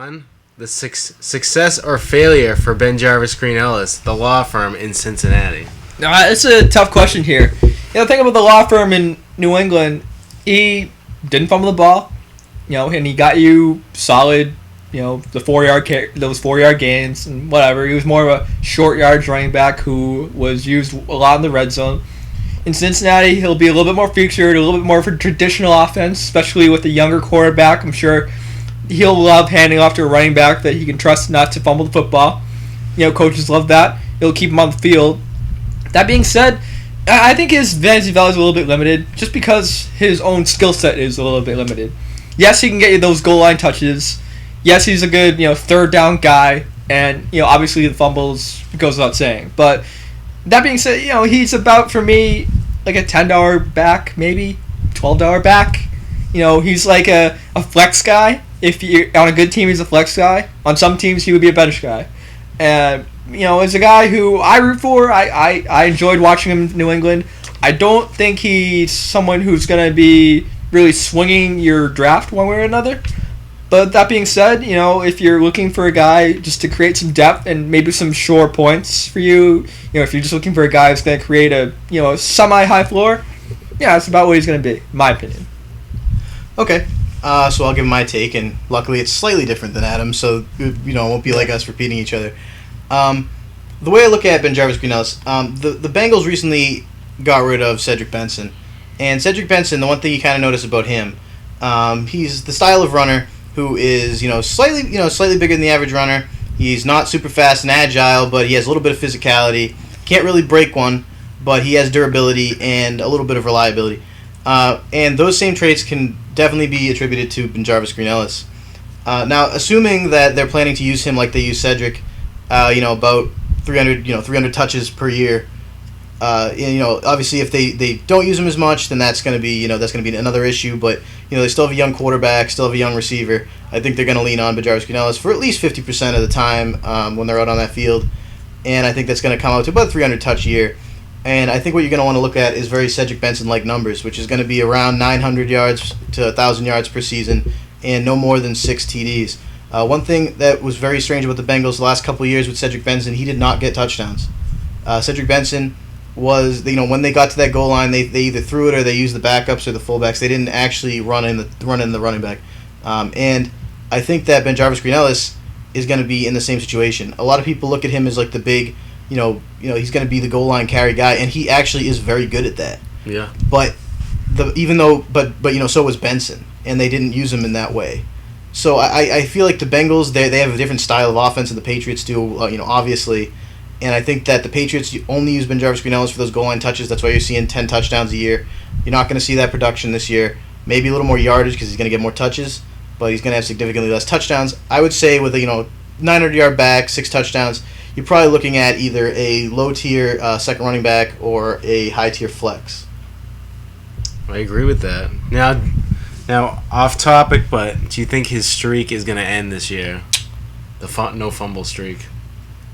on the success or failure for Green-Ellis, the law firm in Cincinnati? It's a tough question here. Think about the law firm in New England. He didn't fumble the ball, and he got you solid, the 4-yard gains and whatever. He was more of a short yards running back who was used a lot in the red zone. In Cincinnati, he'll be a little bit more featured, a little bit more of a traditional offense, especially with a younger quarterback. I'm sure he'll love handing off to a running back that he can trust not to fumble the football. Coaches love that. It'll keep him on the field. That being said, I think his fantasy value is a little bit limited just because his own skill set is a little bit limited. Yes, he can get you those goal line touches. Yes, he's a good, third down guy. And, obviously the fumbles goes without saying. But that being said, he's about, for me, like a $10 back, maybe $12 back. He's like a flex guy. If you're on a good team, he's a flex guy. On some teams, he would be a bench guy. And, as a guy who I root for, I enjoyed watching him in New England. I don't think he's someone who's going to be really swinging your draft one way or another. But that being said, if you're looking for a guy just to create some depth and maybe some short points for you, if you're just looking for a guy who's going to create a, semi-high floor, yeah, that's about what he's going to be, in my opinion. Okay. So I'll give my take, and luckily it's slightly different than Adam, so, it won't be like us repeating each other. The way I look at Green-Ellis, the Bengals recently got rid of Cedric Benson. And Cedric Benson, the one thing you kind of notice about him, he's the style of runner who is, slightly bigger than the average runner. He's not super fast and agile, but he has a little bit of physicality. Can't really break one, but he has durability and a little bit of reliability. And those same traits can definitely be attributed to Green-Ellis. Now, assuming that they're planning to use him like they use Cedric, about 300 touches per year. Obviously, if they don't use him as much, then that's going to be another issue. But they still have a young quarterback, still have a young receiver. I think they're going to lean on Green-Ellis for at least 50% of the time when they're out on that field, and I think that's going to come out to about 300 touch a year. And I think what you're going to want to look at is very Cedric Benson-like numbers, which is going to be around 900 yards to 1,000 yards per season, and no more than 6 TDs. One thing that was very strange about the Bengals the last couple of years with Cedric Benson, he did not get touchdowns. Cedric Benson was, when they got to that goal line, they either threw it or they used the backups or the fullbacks. They didn't actually run in the running back. And I think that Green-Ellis is going to be in the same situation. A lot of people look at him as like the big, he's going to be the goal line carry guy, and he actually is very good at that. Yeah. But so was Benson, and they didn't use him in that way. So I feel like the Bengals, they have a different style of offense than the Patriots do, obviously. And I think that the Patriots only use Green-Ellis for those goal line touches. That's why you're seeing 10 touchdowns a year. You're not going to see that production this year. Maybe a little more yardage because he's going to get more touches, but he's going to have significantly less touchdowns. I would say with a 900-yard back, 6 touchdowns, you're probably looking at either a low-tier second running back or a high-tier flex. I agree with that. Now, off topic, but do you think his streak is going to end this year? The no fumble streak.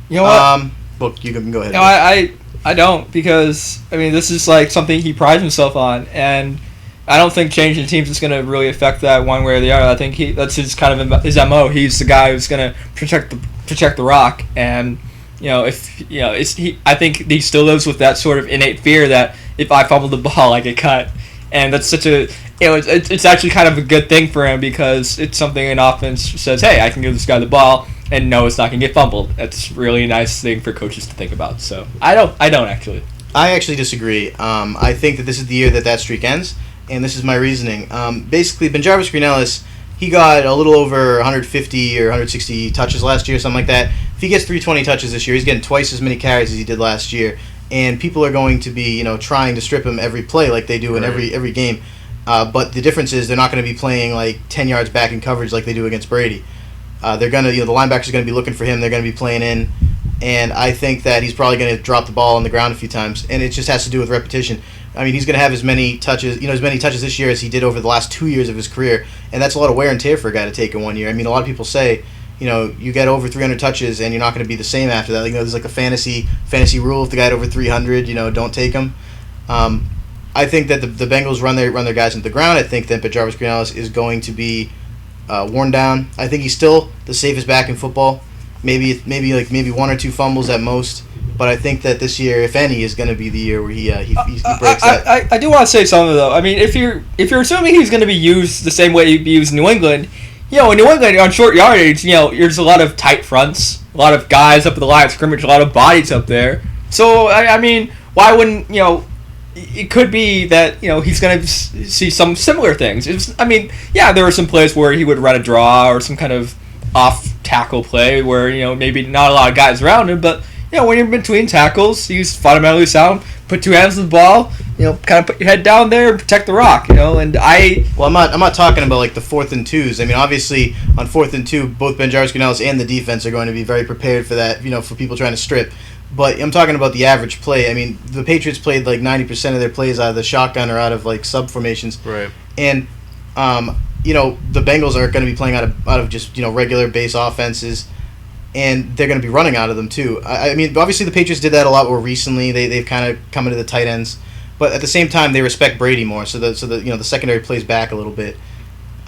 You know what? Well, you can go ahead. No, I don't, because this is like something he prides himself on, and I don't think changing teams is going to really affect that one way or the other. I think that's his kind of his MO. He's the guy who's going to protect the rock, and I think he still lives with that sort of innate fear that if I fumble the ball, I get cut, and that's such a it's actually kind of a good thing for him because it's something an offense says, hey, I can give this guy the ball and no, it's not going to get fumbled. That's really a nice thing for coaches to think about. So I don't actually. I actually disagree. I think that this is the year that streak ends, and this is my reasoning. Basically, Green-Ellis, he got a little over 150 or 160 touches last year, something like that. If he gets 320 touches this year, he's getting twice as many carries as he did last year, and people are going to be trying to strip him every play like they do in every game. But the difference is they're not going to be playing like 10 yards back in coverage like they do against Brady. They're gonna, the linebackers are gonna be looking for him. They're gonna be playing in, and I think that he's probably gonna drop the ball on the ground a few times, and it just has to do with repetition. He's gonna have as many touches this year as he did over the last 2 years of his career, and that's a lot of wear and tear for a guy to take in 1 year. A lot of people say, you get over 300 touches and you're not gonna be the same after that. There's like a fantasy rule: if the guy had over 300, don't take him. I think that the Bengals run their guys into the ground. I think that Green-Ellis is going to be worn down. I think he's still the safest back in football. Maybe one or two fumbles at most. But I think that this year, if any, is going to be the year where he breaks that. I do want to say something though. I mean, if you're assuming he's going to be used the same way he'd be used in New England, in New England on short yardage, there's a lot of tight fronts, a lot of guys up at the line of scrimmage, a lot of bodies up there. So I mean, why wouldn't it could be that he's going to see some similar things. There were some plays where he would run a draw or some kind of off tackle play where maybe not a lot of guys around him, but when you're between tackles, he's fundamentally sound. Put two hands on the ball, kind of put your head down there and protect the rock, And I'm not talking about like the 4th and 2s. I mean, obviously on 4th and 2, both Ben-Jarvis, Green-Ellis, and the defense are going to be very prepared for that. For people trying to strip. But I'm talking about the average play. I mean, the Patriots played like 90% of their plays out of the shotgun or out of like sub formations. Right. And the Bengals are going to be playing out of just regular base offenses. And they're going to be running out of them too. I mean, obviously the Patriots did that a lot more recently. They've kind of come into the tight ends, but at the same time they respect Brady more. So the secondary plays back a little bit.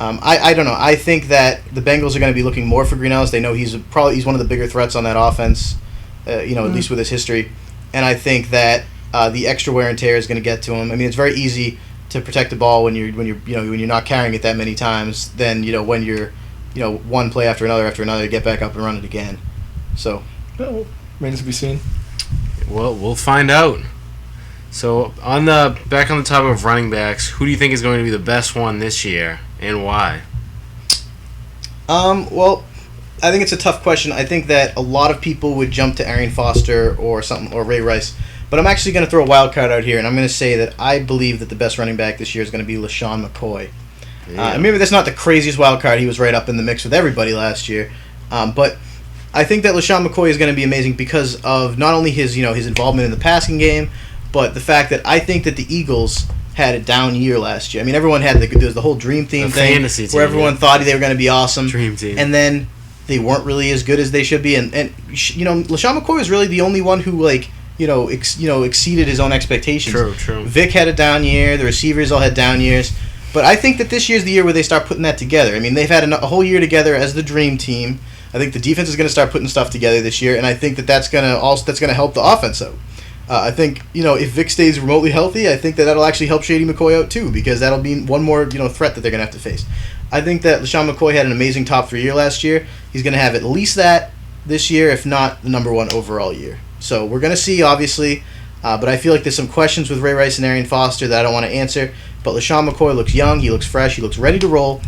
I don't know. I think that the Bengals are going to be looking more for Green-Ellis. They know he's one of the bigger threats on that offense. At least with his history. And I think that the extra wear and tear is going to get to him. I mean, it's very easy to protect the ball when you're not carrying it that many times. Then when you're one play after another, get back up and run it again. So, remains to be seen. Well, we'll find out. So, back on the topic of running backs, who do you think is going to be the best one this year, and why? Well, I think it's a tough question. I think that a lot of people would jump to Arian Foster or Ray Rice, but I'm actually going to throw a wild card out here, and I'm going to say that I believe that the best running back this year is going to be LaShawn McCoy. Yeah. Maybe that's not the craziest wild card. He was right up in the mix with everybody last year. But I think that LaShawn McCoy is going to be amazing because of not only his involvement in the passing game, but the fact that I think that the Eagles had a down year last year. I mean, everyone had there was the whole dream team thing fantasy team, where everyone thought they were going to be awesome. Dream team. And then they weren't really as good as they should be. And LaShawn McCoy was really the only one who exceeded his own expectations. True. Vic had a down year. The receivers all had down years. But I think that this year's the year where they start putting that together. I mean, they've had a whole year together as the dream team. I think the defense is going to start putting stuff together this year, and I think that's going to help the offense out. I think if Vic stays remotely healthy, I think that'll actually help Shady McCoy out too, because that'll be one more threat that they're going to have to face. I think that LaShawn McCoy had an amazing top 3 year last year. He's going to have at least that this year, if not the number 1 overall year. So we're going to see, obviously, but I feel like there's some questions with Ray Rice and Arian Foster that I don't want to answer. But LaShawn McCoy looks young, he looks fresh, he looks ready to roll.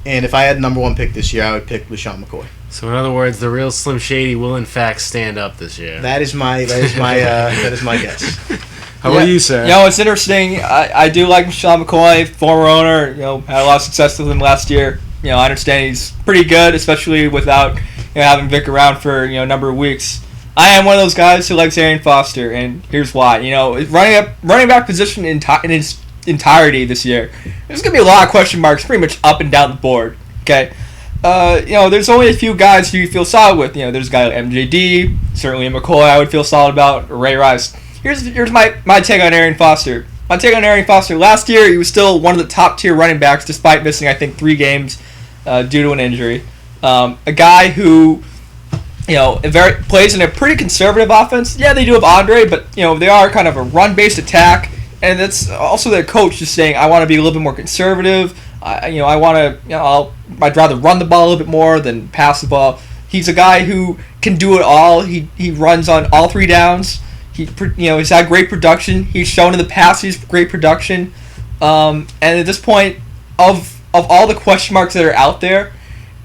And if I had number 1 pick this year, I would pick LaShawn McCoy. So in other words, the real Slim Shady will in fact stand up this year. That is my guess. How about you, sir? It's interesting. I do like LaShawn McCoy, former owner. Had a lot of success with him last year. I understand he's pretty good, especially without having Vic around for a number of weeks. I am one of those guys who likes Arian Foster, and here's why. Running back position in its entirety this year, there's going to be a lot of question marks pretty much up and down the board. Okay, there's only a few guys who you feel solid with. There's a guy like MJD, certainly McCoy I would feel solid about, or Ray Rice. Here's my take on Arian Foster. My take on Arian Foster, last year he was still one of the top tier running backs despite missing I think 3 games due to an injury. A guy who plays in a pretty conservative offense. Yeah, they do have Andre, but they are kind of a run-based attack, and that's also their coach just saying, I want to be a little bit more conservative. I'd rather run the ball a little bit more than pass the ball. He's a guy who can do it all. He runs on all 3 downs. He's had great production. He's shown in the past he's great production. And at this point, of all the question marks that are out there,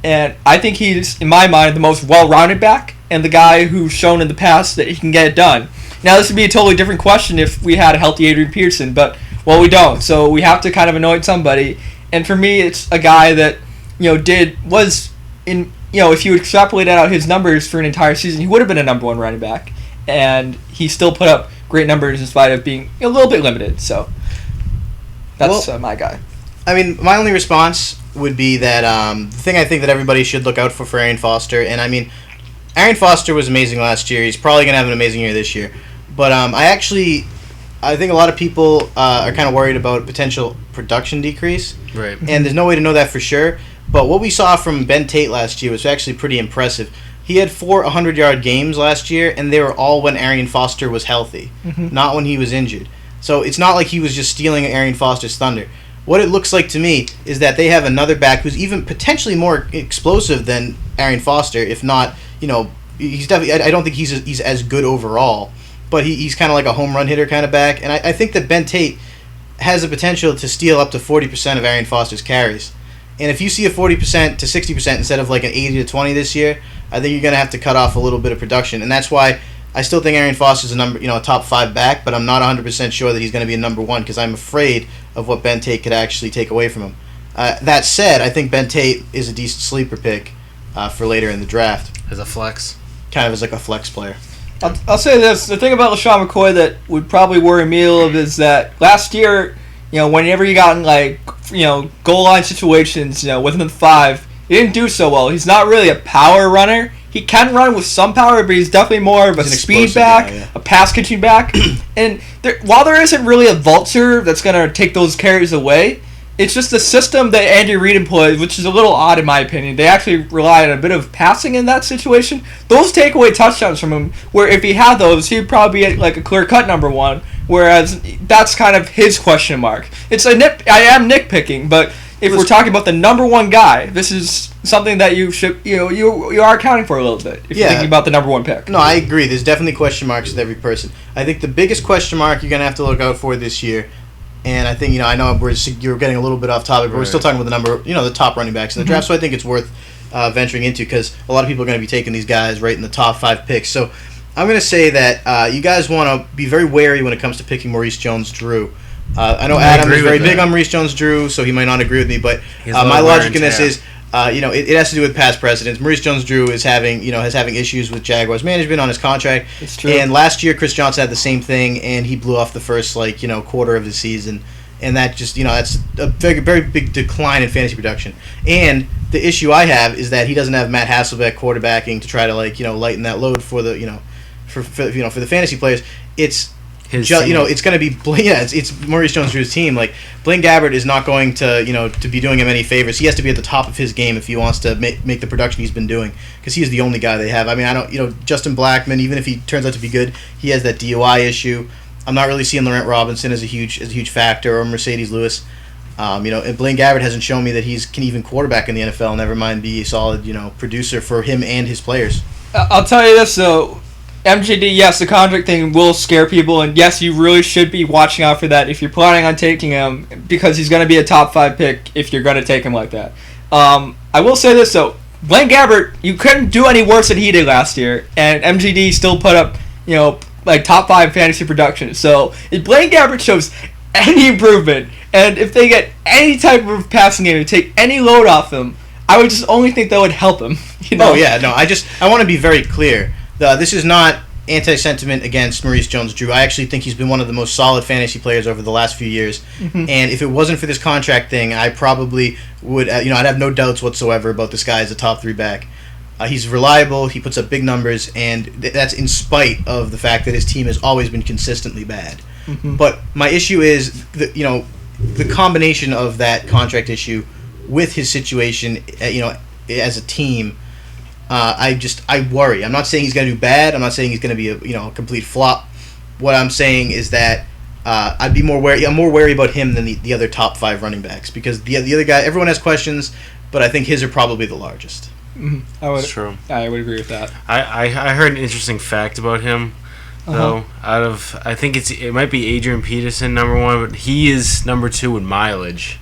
and I think he's, in my mind, the most well-rounded back and the guy who's shown in the past that he can get it done. Now, this would be a totally different question if we had a healthy Adrian Peterson, but, we don't. So we have to kind of anoint somebody. And for me, it's a guy that, if you extrapolate out his numbers for an entire season, he would have been a number 1 running back. And he still put up great numbers in spite of being a little bit limited. So that's my guy. I mean, my only response would be that the thing I think that everybody should look out for Arian Foster, and I mean, Arian Foster was amazing last year. He's probably going to have an amazing year this year. But I think a lot of people are kind of worried about potential production decrease. Right. And there's no way to know that for sure. But what we saw from Ben Tate last year was actually pretty impressive. He had 4 100-yard games last year, and they were all when Arian Foster was healthy, not when he was injured. So it's not like he was just stealing Arian Foster's thunder. What it looks like to me is that they have another back who's even potentially more explosive than Arian Foster, if not, he's definitely. I don't think he's as good overall, but he's kind of like a home run hitter kind of back, and I think that Ben Tate has the potential to steal up to 40% of Arian Foster's carries. And if you see a 40% to 60% instead of like an 80 to 20 this year, I think you're going to have to cut off a little bit of production, and that's why I still think Arian Foster's a top 5 back, but I'm not 100% sure that he's going to be a number 1 because I'm afraid of what Ben Tate could actually take away from him. That said, I think Ben Tate is a decent sleeper pick for later in the draft. As a flex? Kind of as like a flex player. I'll say this. The thing about LaShawn McCoy that would probably worry me a little bit is that last year, whenever you got in goal line situations, within the 5, he didn't do so well. He's not really a power runner. He can run with some power, but he's definitely more of a speed back, a pass-catching back. And while there isn't really a vulture that's going to take those carries away, it's just the system that Andy Reid employs, which is a little odd in my opinion. They actually rely on a bit of passing in that situation. Those take away touchdowns from him, where if he had those, he'd probably be like a clear-cut number 1, whereas that's kind of his question mark. I am nitpicking, but if we're talking about the number 1 guy, this is something that you should you are accounting for a little bit if you're thinking about the number 1 pick. No, I agree. There's definitely question marks with every person. I think the biggest question mark you're gonna have to look out for this year, and I think I know you're getting a little bit off topic, but we're still talking about the top running backs in the draft. So I think it's worth venturing into because a lot of people are going to be taking these guys right in the top 5 picks. So I'm going to say that you guys want to be very wary when it comes to picking Maurice Jones-Drew. I know Adam is very big on Maurice Jones-Drew, so he might not agree with me, but my logic in this is, it has to do with past precedents. Maurice Jones-Drew is having issues with Jaguars management on his contract. It's true. And last year, Chris Johnson had the same thing, and he blew off the first quarter of the season, and that just that's a very, very big decline in fantasy production. And the issue I have is that he doesn't have Matt Hasselbeck quarterbacking to try to lighten that load for the for the fantasy players. It's it's going to be it's Maurice Jones-Drew's team. Like Blaine Gabbert is not going to to be doing him any favors. He has to be at the top of his game if he wants to make the production he's been doing because he is the only guy they have. I mean, I don't Justin Blackmon, even if he turns out to be good, he has that DUI issue. I'm not really seeing Laurent Robinson as a huge factor or Mercedes Lewis. And Blaine Gabbert hasn't shown me that he can even quarterback in the NFL. Never mind be a solid producer for him and his players. I'll tell you this though. MJD, yes, the contract thing will scare people, and yes, you really should be watching out for that if you're planning on taking him, because he's going to be a top 5 pick if you're going to take him like that. I will say this, though. Blaine Gabbert, you couldn't do any worse than he did last year, and MGD still put up, top 5 fantasy production. So if Blaine Gabbert shows any improvement, and if they get any type of passing game to take any load off him, I would just only think that would help him. Oh, yeah, no, I want to be very clear. This is not anti-sentiment against Maurice Jones-Drew. I actually think he's been one of the most solid fantasy players over the last few years. Mm-hmm. And if it wasn't for this contract thing, I probably would, I'd have no doubts whatsoever about this guy as a top 3 back. He's reliable, he puts up big numbers, and that's in spite of the fact that his team has always been consistently bad. Mm-hmm. But my issue is, the combination of that contract issue with his situation, as a team. I worry. I'm not saying he's going to do bad. I'm not saying he's going to be a complete flop. What I'm saying is that I'd be more wary. I'm more wary about him than the other top 5 running backs because the other guy, everyone has questions, but I think his are probably the largest. Mm-hmm. That's true. I would agree with that. I heard an interesting fact about him though. I think it might be Adrian Peterson number 1, but he is number 2 in mileage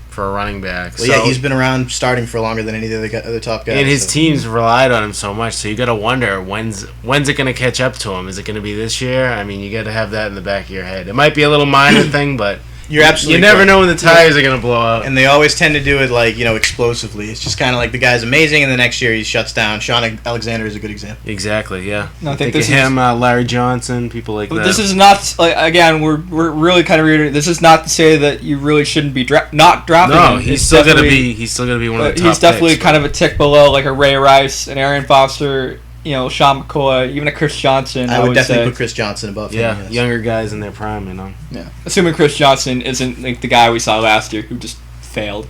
for a running back. Well, he's been around starting for longer than any of the other top guys. And his teams relied on him so much, so you got to wonder when's it going to catch up to him? Is it going to be this year? I mean, you got to have that in the back of your head. It might be a little minor thing, but you're absolutely. You never know when the tires are going to blow out. And they always tend to do it explosively. It's just kind of like the guy's amazing, and the next year he shuts down. Sean Alexander is a good example. Exactly. Yeah. No, I think this him, Larry Johnson, people like that. This is not again. We're really kind of reiterating. This is not to say that you really shouldn't be not drafting him. No, he's still gonna be one of the top. He's definitely picks, kind of a tick below like a Ray Rice, an Arian Foster, Sean McCoy, even a Chris Johnson. I would definitely put Chris Johnson above him. Yeah, younger guys in their prime, Yeah, assuming Chris Johnson isn't like the guy we saw last year who just failed.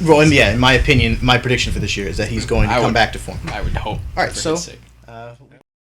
Well, and yeah, in my opinion, my prediction for this year is that he's going to come back to form. I would hope. All right, for so his sake.